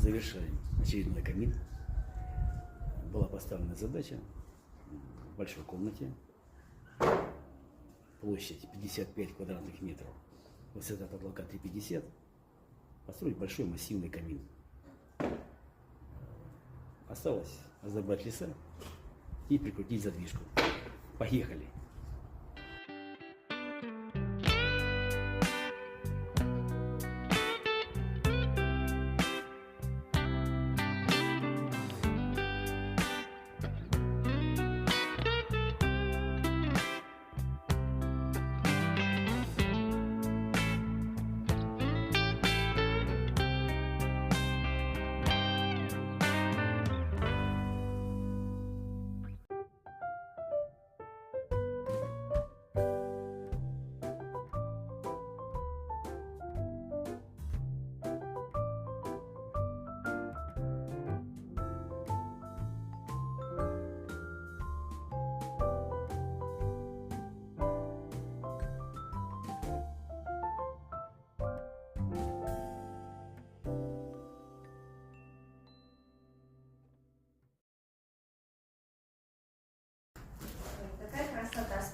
завершаем очередной камин. Была поставлена задача в большой комнате, площадь 55 квадратных метров, высота потолка 3,50, построить большой массивный камин. Осталось разобрать леса и прикрутить задвижку. Поехали!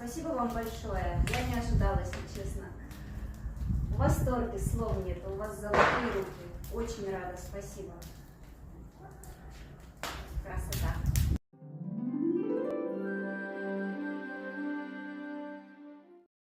Спасибо вам большое. Я не ожидала, если честно. В восторге, слов нет. У вас золотые руки. Очень рада. Спасибо. Красота.